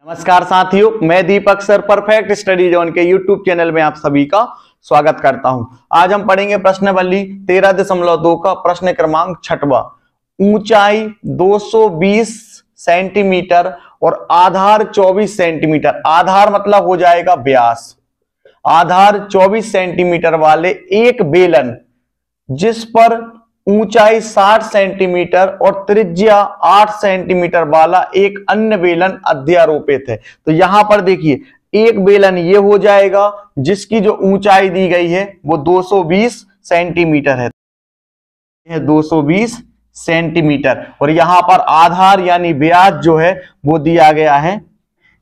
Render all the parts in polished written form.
नमस्कार साथियों, मैं दीपक सर परफेक्ट स्टडी जोन के यूट्यूब चैनल में आप सभी का स्वागत करता हूं। आज हम पढ़ेंगे प्रश्नावली 13.2 का प्रश्न क्रमांक 6वां। ऊंचाई 220 सेंटीमीटर और आधार 24 सेंटीमीटर। आधार मतलब हो जाएगा व्यास। आधार 24 सेंटीमीटर वाले एक बेलन जिस पर ऊंचाई 60 सेंटीमीटर और त्रिज्या 8 सेंटीमीटर वाला एक अन्य बेलन अध्यारोपित है। तो यहां पर देखिए, एक बेलन ये हो जाएगा जिसकी जो ऊंचाई दी गई है वो 220 सेंटीमीटर है, 220 सेंटीमीटर। और यहां पर आधार यानी व्यास जो है वो दिया गया है,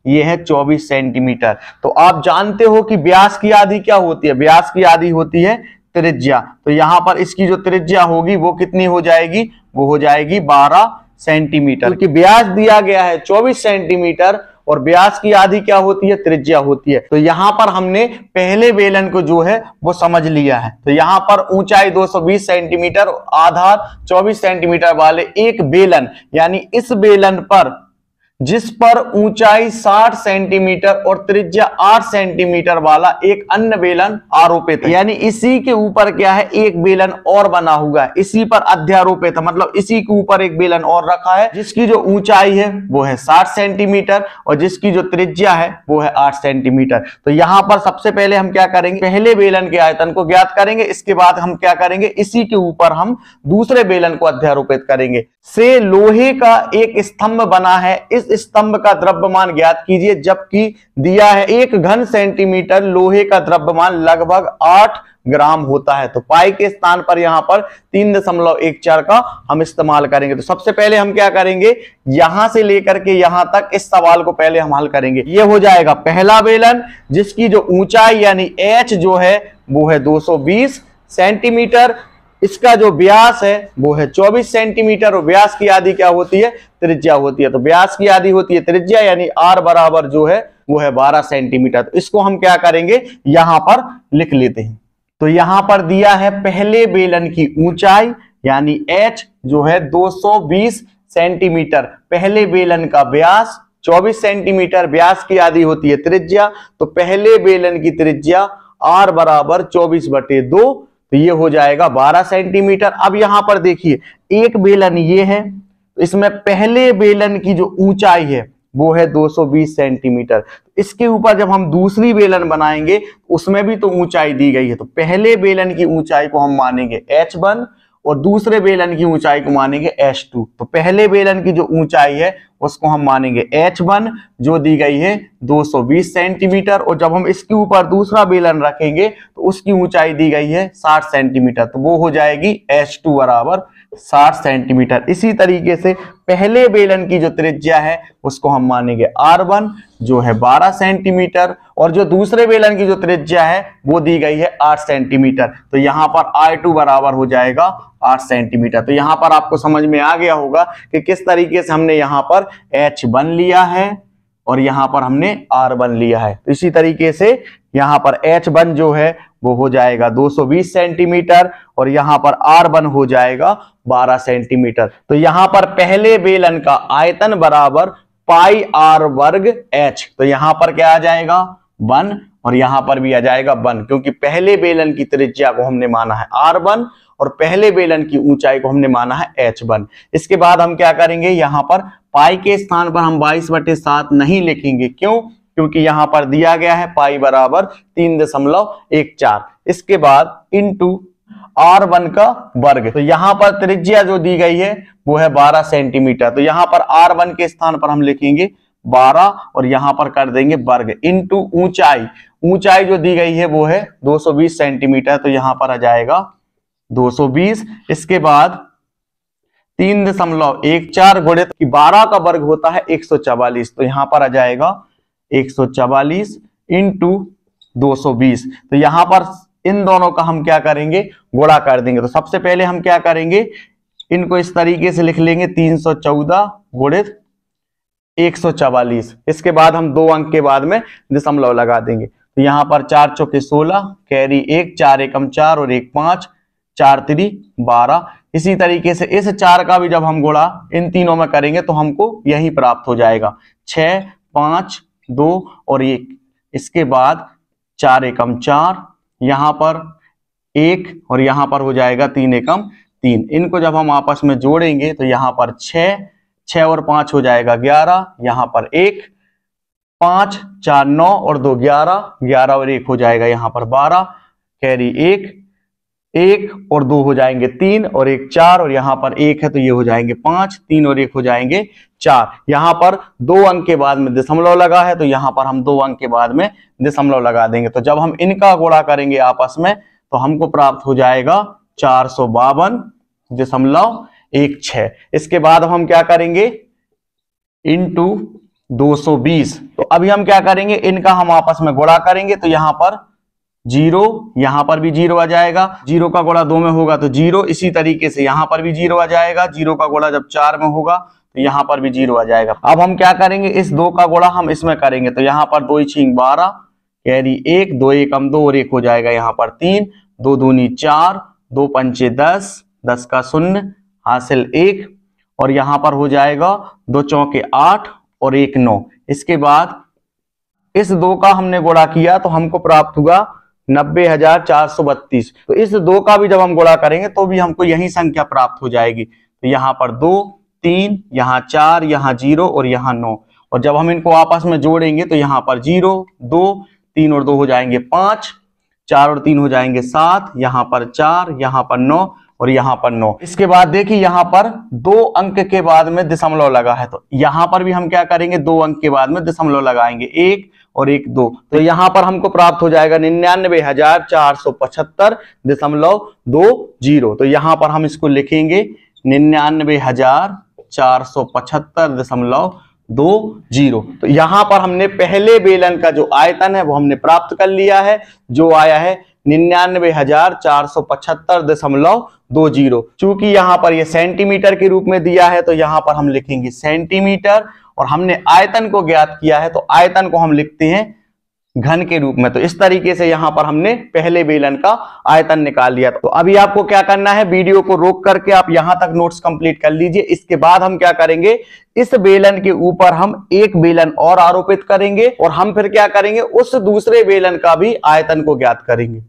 ये है 24 सेंटीमीटर। तो आप जानते हो कि व्यास की आधी क्या होती है? व्यास की आधी होती है त्रिज्या। तो यहां पर इसकी जो त्रिज्या होगी वो कितनी हो जाएगी? वो हो जाएगी 12 सेंटीमीटर। क्योंकि व्यास दिया गया है 24 सेंटीमीटर और व्यास की आधी क्या होती है? त्रिज्या होती है। तो यहां पर हमने पहले बेलन को जो है वो समझ लिया है। तो यहां पर ऊंचाई 220 सेंटीमीटर, आधार 24 सेंटीमीटर वाले एक बेलन यानी इस बेलन पर जिस पर ऊंचाई 60 सेंटीमीटर और त्रिज्या 8 सेंटीमीटर वाला एक अन्य बेलन आरोपित है, यानी इसी के ऊपर क्या है? एक बेलन और बना हुआ है, इसी पर अध्यारोपित है, मतलब इसी के ऊपर एक बेलन और रखा है जिसकी जो ऊंचाई है वो है 60 सेंटीमीटर और जिसकी जो त्रिज्या है वो है 8 सेंटीमीटर। तो यहां पर सबसे पहले हम क्या करेंगे? पहले बेलन के आयतन को ज्ञात करेंगे। इसके बाद हम क्या करेंगे? इसी के ऊपर हम दूसरे बेलन को अध्यारोपित करेंगे। से लोहे का एक स्तंभ बना है, इस स्तंभ का द्रव्यमान ज्ञात कीजिए। जबकि दिया है 1 घन सेंटीमीटर लोहे का द्रव्यमान लगभग 8 ग्राम होता है। तो पाई के स्थान पर यहां पर 3.14 का हम इस्तेमाल करेंगे। तो सबसे पहले हम क्या करेंगे? यहां से लेकर के यहां तक इस सवाल को पहले हम हल करेंगे। यह हो जाएगा पहला बेलन जिसकी जो ऊंचाई यानी h जो है वो है 220 सेंटीमीटर। इसका जो व्यास है वो है 24 सेंटीमीटर और व्यास की आधी क्या होती है? त्रिज्या होती है। तो व्यास की आधी होती है त्रिज्या, यानी r बराबर जो है वो है 12 सेंटीमीटर। तो इसको हम क्या करेंगे? यहां पर लिख लेते हैं। तो यहां पर दिया है पहले बेलन की ऊंचाई यानी h जो है 220 सेंटीमीटर, पहले बेलन का व्यास 24 सेंटीमीटर, व्यास की आधी होती है त्रिज्या। तो पहले बेलन की त्रिज्या r बराबर 24/2, तो ये हो जाएगा 12 सेंटीमीटर। अब यहां पर देखिए, एक बेलन ये है, तो इसमें पहले बेलन की जो ऊंचाई है वो है 220 सेंटीमीटर। इसके ऊपर जब हम दूसरी बेलन बनाएंगे उसमें भी तो ऊंचाई दी गई है। तो पहले बेलन की ऊंचाई को हम मानेंगे h1 और दूसरे बेलन की ऊंचाई को मानेंगे h2। तो पहले बेलन की जो ऊंचाई है उसको हम मानेंगे h1 जो दी गई है 220 सेंटीमीटर, और जब हम इसके ऊपर दूसरा बेलन रखेंगे तो उसकी ऊंचाई दी गई है 60 सेंटीमीटर। तो वो हो जाएगी h2 बराबर 60 सेंटीमीटर। इसी तरीके से पहले बेलन की जो त्रिज्या है उसको हम मानेंगे r1 जो है 12 सेंटीमीटर, और जो दूसरे बेलन की जो त्रिज्या है वो दी गई है 8 सेंटीमीटर। तो यहां पर r2 बराबर हो जाएगा 8 सेंटीमीटर। तो यहां पर आपको समझ में आ गया होगा कि किस तरीके से हमने यहां पर h1 लिया है और यहां पर हमने r1 लिया है। तो इसी तरीके से यहां पर h1 जो है वो हो जाएगा 220 सेंटीमीटर और यहां पर r1 हो जाएगा 12 सेंटीमीटर। तो यहां पर पहले बेलन का आयतन बराबर पाई r वर्ग h। तो यहां पर क्या आ जाएगा? 1 और यहां पर भी आ जाएगा 1, क्योंकि पहले बेलन की त्रिज्या को हमने माना है r1 और पहले बेलन की ऊंचाई को हमने माना है h1। इसके बाद हम क्या करेंगे? यहां पर पाई के स्थान पर हम 22/7 नहीं लिखेंगे। क्यों? क्योंकि यहां पर दिया गया है पाई बराबर 3.14। इसके बाद इंटू r1 का वर्ग। तो यहां पर त्रिज्या जो दी गई है वो है 12 सेंटीमीटर। तो यहां पर r1 के स्थान पर हम लिखेंगे 12 और यहां पर कर देंगे वर्ग इंटू ऊंचाई। ऊंचाई जो दी गई है वो है 220 सेंटीमीटर। तो यहां पर आ जाएगा 220। इसके बाद 3.14 गुणित 12 का वर्ग होता है 144। तो यहां पर आ जाएगा 144 इंटू 220। तो यहां पर इन दोनों का हम क्या करेंगे? गुणा कर देंगे। तो सबसे पहले हम क्या करेंगे? इनको इस तरीके से लिख लेंगे 314 गुणित 144। इसके बाद हम 2 अंक के बाद में दशमलव लगा देंगे। तो यहां पर 4 चौके 16, कैरी 1, 4 एकम 4 और 1 5, 4 3 12। इसी तरीके से इस 4 का भी जब हम गुणा इन तीनों में करेंगे तो हमको यही प्राप्त हो जाएगा। 6 5 2 और 1, इसके बाद 4 एकम 4, यहां पर 1 और यहां पर हो जाएगा 3 एकम 3। इनको जब हम आपस में जोड़ेंगे तो यहां पर 6 और 5 हो जाएगा 11, यहां पर 1 5 4 9 और 2 11 और 1 हो जाएगा यहां पर 12, कैरी 1 और 2 हो जाएंगे 3 और 1 4 और यहां पर 1 है तो ये हो जाएंगे 5, 3 और 1 हो जाएंगे 4। यहां पर 2 अंक के बाद में दशमलव लगा है तो यहां पर हम 2 अंक के बाद में दशमलव लगा देंगे। तो जब हम इनका गुणा करेंगे आपस में तो हमको प्राप्त हो जाएगा 452.16। इसके बाद हम क्या करेंगे, इंटू 220। तो अभी हम क्या करेंगे, इनका हम आपस में गुणा करेंगे तो यहां पर 0, यहां पर भी 0 आ जाएगा, 0 का गुणा 2 में होगा तो 0, इसी तरीके से यहां पर भी 0 आ जाएगा, 0 का गुणा जब 4 में होगा तो यहां पर भी 0 आ जाएगा। अब हम क्या करेंगे, इस 2 का गुणा हम इसमें करेंगे तो यहां पर 2 छींक 12, कैरी 1, 2 एकम 2 और 1 हो जाएगा यहां पर 3, 2 दूनी 4, 2 पंचे 10, 10 का 0 हासिल 1 और यहां पर हो जाएगा 2 चौके 8 और 1 9। इसके बाद इस 2 का हमने गुणा किया तो हमको प्राप्त हुआ 90,432। तो इस 2 का भी जब हम गुणा करेंगे तो भी हमको यही संख्या प्राप्त हो जाएगी। तो यहाँ पर 2 3, यहाँ 4, यहाँ 0 और यहाँ 9, और जब हम इनको आपस में जोड़ेंगे तो यहाँ पर 0 2 3 और 2 हो जाएंगे 5, 4 और 3 हो जाएंगे 7, यहाँ पर 4, यहाँ पर 9 और यहाँ पर 9। इसके बाद देखिए यहाँ पर 2 अंक के बाद में दशमलव लगा है तो यहाँ पर भी हम क्या करेंगे, 2 अंक के बाद में दशमलव लगाएंगे, 1 और 1 2। तो यहाँ पर हमको प्राप्त हो जाएगा 99,475.20। तो यहाँ पर हम इसको लिखेंगे 99,475.20। तो यहाँ पर हमने पहले बेलन का जो आयतन है वो हमने प्राप्त कर लिया है, जो आया है 99,475.20। चूंकि यहाँ पर ये सेंटीमीटर के रूप में दिया है तो यहाँ पर हम लिखेंगे सेंटीमीटर, और हमने आयतन को ज्ञात किया है तो आयतन को हम लिखते हैं घन के रूप में। तो इस तरीके से यहां पर हमने पहले बेलन का आयतन निकाल लिया। तो अभी आपको क्या करना है, वीडियो को रोक करके आप यहां तक नोट्स कंप्लीट कर लीजिए। इसके बाद हम क्या करेंगे, इस बेलन के ऊपर हम एक बेलन और आरोपित करेंगे और हम फिर क्या करेंगे, उस दूसरे बेलन का भी आयतन को ज्ञात करेंगे।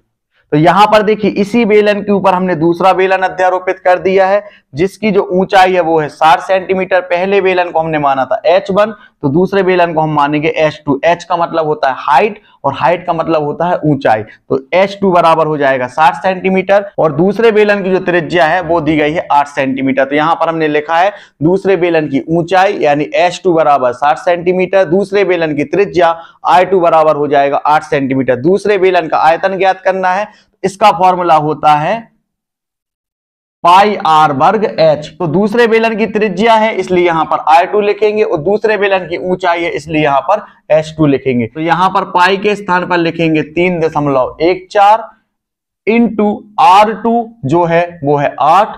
तो यहां पर देखिए इसी बेलन के ऊपर हमने दूसरा बेलन अध्यारोपित कर दिया है, जिसकी जो ऊंचाई है वो है 60 सेंटीमीटर। पहले बेलन को हमने माना था H1, तो दूसरे बेलन को हम मानेंगे H2। H का मतलब होता है हाइट और हाइट का मतलब होता है ऊंचाई। तो H2 बराबर हो जाएगा 60 सेंटीमीटर और दूसरे बेलन की जो त्रिज्या है वो दी गई है 8 सेंटीमीटर। तो यहां पर हमने लिखा है दूसरे बेलन की ऊंचाई यानी H2 बराबर 60 सेंटीमीटर, दूसरे बेलन की त्रिज्या I2 बराबर हो जाएगा 8 सेंटीमीटर। दूसरे बेलन का आयतन ज्ञात करना है, इसका फॉर्मूला होता है पाई आर वर्ग H। तो दूसरे बेलन की त्रिज्या है इसलिए यहां पर I2 लिखेंगे और दूसरे बेलन की ऊंचाई है इसलिए यहां पर H2 लिखेंगे। तो यहां पर पाई के स्थान पर लिखेंगे 3.14 इंटू R2 जो है वो है 8,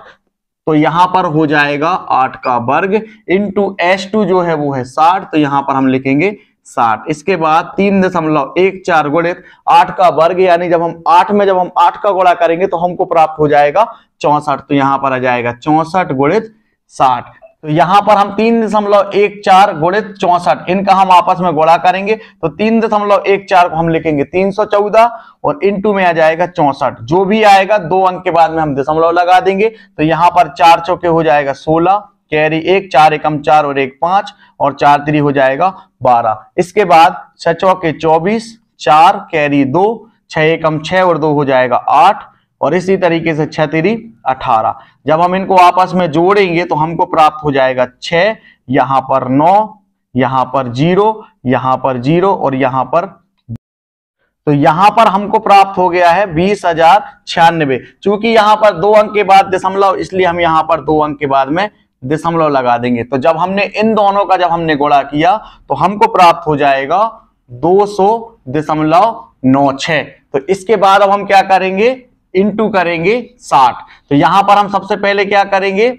तो यहां पर हो जाएगा 8 का वर्ग इंटू H2 जो है वो है 60, तो यहां पर हम लिखेंगे 60। इसके बाद 3.14 गुणित 8 का वर्ग, यानी जब हम 8 में जब हम 8 का गुणा करेंगे तो हमको प्राप्त हो जाएगा 64। तो यहां पर आ जाएगा 64 गुणित 60। तो यहां पर हम 3.14 गुणित 64 इनका हम आपस में गुणा करेंगे तो 3.14 को हम लिखेंगे 314 और इंटू में आ जाएगा 64। जो भी आएगा 2 अंक के बाद में हम दशमलव लगा देंगे। तो यहां पर 4 चौके हो जाएगा 16, कैरी 1, 4 एकम 4 और 1 5 और 4 3 हो जाएगा 12। इसके बाद 6 चौके 24, 4 कैरी 2, 6 एकम 6 और 2 हो जाएगा 8 और इसी तरीके से 6 3 18। जब हम इनको आपस में जोड़ेंगे तो हमको प्राप्त हो जाएगा 6, यहां पर 9, यहां पर 0, यहां पर 0 और यहां पर, तो यहां पर हमको प्राप्त हो गया है 20,096। चूंकि यहां पर 2 अंक के बाद दशमलव, इसलिए हम यहां पर 2 अंक के बाद में दशमलव लगा देंगे। तो जब हमने इन दोनों का जब हमने गुणा किया तो हमको प्राप्त हो जाएगा 200.96। तो इसके बाद अब हम क्या करेंगे, इंटू करेंगे 60। तो यहां पर हम सबसे पहले क्या करेंगे,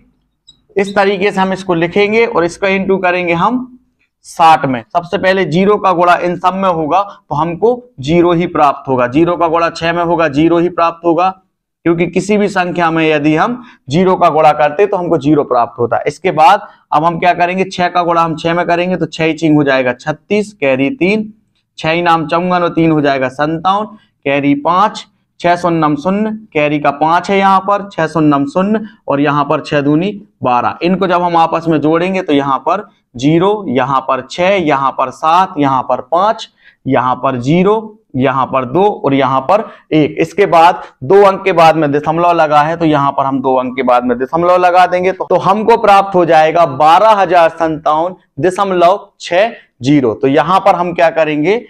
इस तरीके से हम इसको लिखेंगे और इसका इंटू करेंगे हम 60 में। सबसे पहले 0 का गुणा इन सब में होगा तो हमको 0 ही प्राप्त होगा। 0 का गुणा 6 में होगा, 0 ही प्राप्त होगा, क्योंकि किसी भी संख्या में यदि हम 0 का गुणा करते तो हमको 0 प्राप्त होता है। इसके बाद अब हम क्या करेंगे, 6 का गुणा हम 6 में करेंगे तो 6 चिंग हो जाएगा 36, कैरी 3, 6 नाम 54 और 3 हो जाएगा 57, कैरी 5, 6 शून्यम 0, कैरी का 5 है यहाँ पर, 6 शून्यम 0 और यहाँ पर 6 दूनी 12। इनको जब हम आपस में जोड़ेंगे तो यहाँ पर 0, यहाँ पर 6, यहाँ पर 7, यहाँ पर 5, यहाँ पर 0, यहाँ पर 2 और यहाँ पर 1। इसके बाद 2 अंक के बाद में दशमलव लगा है तो यहाँ पर हम 2 अंक के बाद में दशमलव लगा देंगे तो हमको प्राप्त हो जाएगा 12,057.60। तो यहाँ पर हम क्या करेंगे,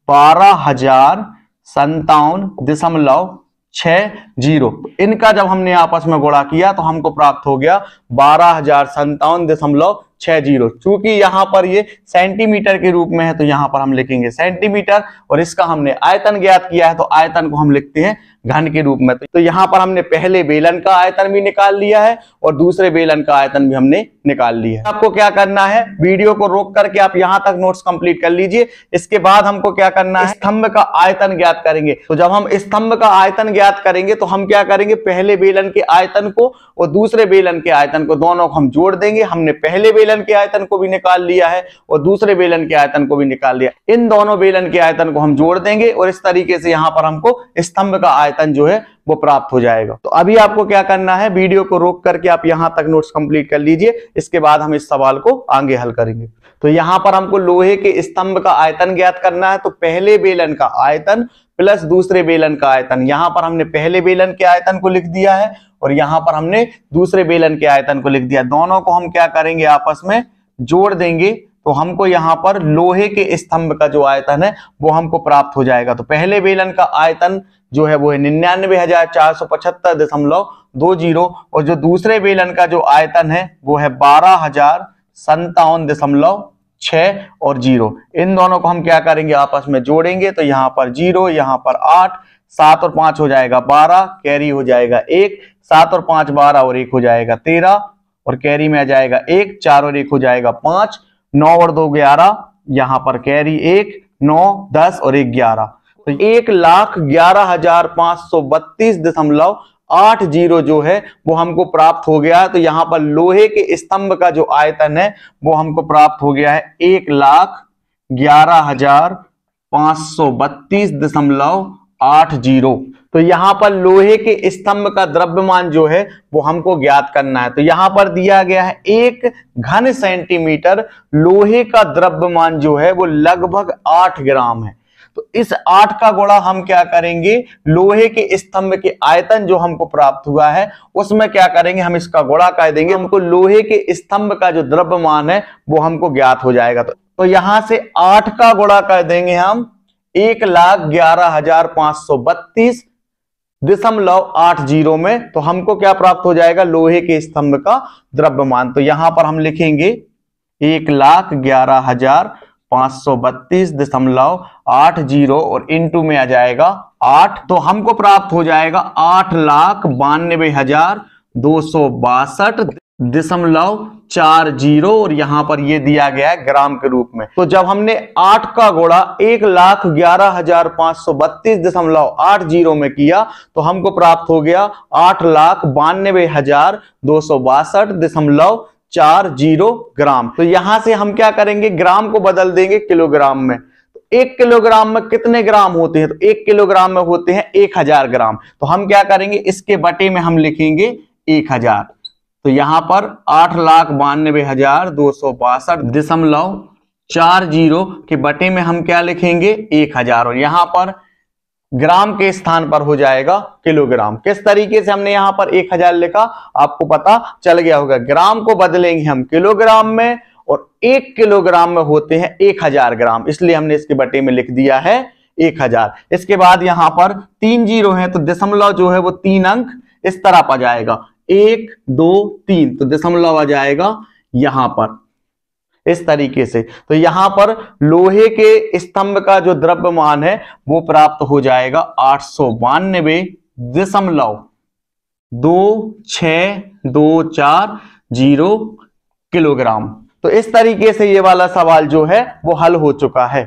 12,057.60। इनका जब हमने आपस में गुणा किया तो हमको प्राप्त हो गया 12,057.60। चूंकि यहाँ पर ये सेंटीमीटर के रूप में है तो यहाँ पर हम लिखेंगे सेंटीमीटर, और इसका हमने आयतन ज्ञात किया है तो आयतन को हम लिखते हैं घन के रूप में। तो यहाँ पर हमने पहले बेलन का आयतन भी निकाल लिया है और दूसरे बेलन का आयतन भी हमने निकाल लिया है। आपको क्या करना है, वीडियो को रोक करके आप यहाँ तक नोट्स कंप्लीट कर लीजिए। इसके बाद हमको क्या करना है, स्तंभ का आयतन ज्ञात करेंगे। तो जब हम स्तंभ का आयतन ज्ञात करेंगे तो हम क्या करेंगे, पहले बेलन के आयतन को और दूसरे बेलन के आयतन को दोनों को हम जोड़ देंगे। हमने पहले बेलन के आयतन को भी निकाल लिया है और दूसरे बेलन के आयतन को भी निकाल लिया। इन दोनों बेलन के आयतन को हम जोड़ देंगे और इस तरीके से यहाँ पर हमको स्तंभ का आयतन जो है वो प्राप्त हो जाएगा। तो अभी आपको क्या करना है, वीडियो को रोक करके आप यहां तक नोट्स कंप्लीट कर लीजिए। इसके बाद हम इस सवाल को आगे हल करेंगे। तो यहां पर हमको लोहे के स्तंभ का आयतन ज्ञात करना है। तो पहले बेलन का आयतन प्लस दूसरे बेलन का आयतन, यहां पर हमने पहले बेलन के आयतन को लिख दिया है और यहां पर हमने दूसरे बेलन के आयतन को लिख दिया। दोनों को हम क्या करेंगे, आपस में जोड़ देंगे तो हमको यहाँ पर लोहे के स्तंभ का जो आयतन है वो हमको प्राप्त हो जाएगा। तो पहले बेलन का आयतन जो है वो है 99,475.20 और जो दूसरे बेलन का जो आयतन है वो है 12,057.60 और 0। इन दोनों को हम क्या करेंगे, आपस में जोड़ेंगे तो यहाँ पर 0, यहाँ पर 8, 7 और 5 हो जाएगा 12, कैरी हो जाएगा 1, 7 और 5 12 और 1 हो जाएगा 13 और कैरी में आ जाएगा 1, 4 और 1 हो जाएगा 5, 9 और 2 11, यहाँ पर कैरी 1, 9, 10 और 1 11। तो 1,11,532.80 जो है वो हमको प्राप्त हो गया है। तो यहाँ पर लोहे के स्तंभ का जो आयतन है वो हमको प्राप्त हो गया है 1,11,532.80। तो यहाँ पर लोहे के स्तंभ का द्रव्यमान जो है वो हमको ज्ञात करना है। तो यहाँ पर दिया गया है 1 घन सेंटीमीटर लोहे का द्रव्यमान जो है वो लगभग 8 ग्राम है। तो इस 8 का गुणा हम क्या करेंगे, लोहे के स्तंभ के आयतन जो हमको प्राप्त हुआ है उसमें क्या करेंगे, हम इसका गुणा कर देंगे। हमको लोहे के स्तंभ का जो द्रव्यमान है वो हमको ज्ञात हो जाएगा। तो यहां से 8 का गुणा कर देंगे हम 1,11,532.80 में, तो हमको क्या प्राप्त हो जाएगा, लोहे के स्तंभ का द्रव्यमान। तो यहां पर हम लिखेंगे 1,11,532.80 और इनटू में आ जाएगा 8। तो हमको प्राप्त हो जाएगा 8,92,262.40 और यहां पर ये दिया गया है ग्राम के रूप में। तो जब हमने 8 का गुणा 1,11,532.80 में किया तो हमको प्राप्त हो गया 8,92,262.40 ग्राम। तो यहां से हम क्या करेंगे, ग्राम को बदल देंगे किलोग्राम में। तो 1 किलोग्राम में कितने ग्राम होते हैं, तो 1 किलोग्राम में होते हैं 1000 ग्राम। तो हम क्या करेंगे, इसके बटे में हम लिखेंगे 1000। तो यहां पर 8,92,262.40 के बटे में हम क्या लिखेंगे, 1000 और यहां पर ग्राम के स्थान पर हो जाएगा किलोग्राम। किस तरीके से हमने यहां पर 1000 लिखा आपको पता चल गया होगा। ग्राम को बदलेंगे हम किलोग्राम में और 1 किलोग्राम में होते हैं 1000 ग्राम, इसलिए हमने इसके बटे में लिख दिया है 1000। इसके बाद यहां पर 3 जीरो है तो दशमलव जो है वो 3 अंक इस तरफ आ जाएगा, 1 2 3, तो दशमलव आ जाएगा यहां पर इस तरीके से। तो यहां पर लोहे के स्तंभ का जो द्रव्यमान है वो प्राप्त हो जाएगा 892.2624 किलोग्राम। तो इस तरीके से ये वाला सवाल जो है वो हल हो चुका है।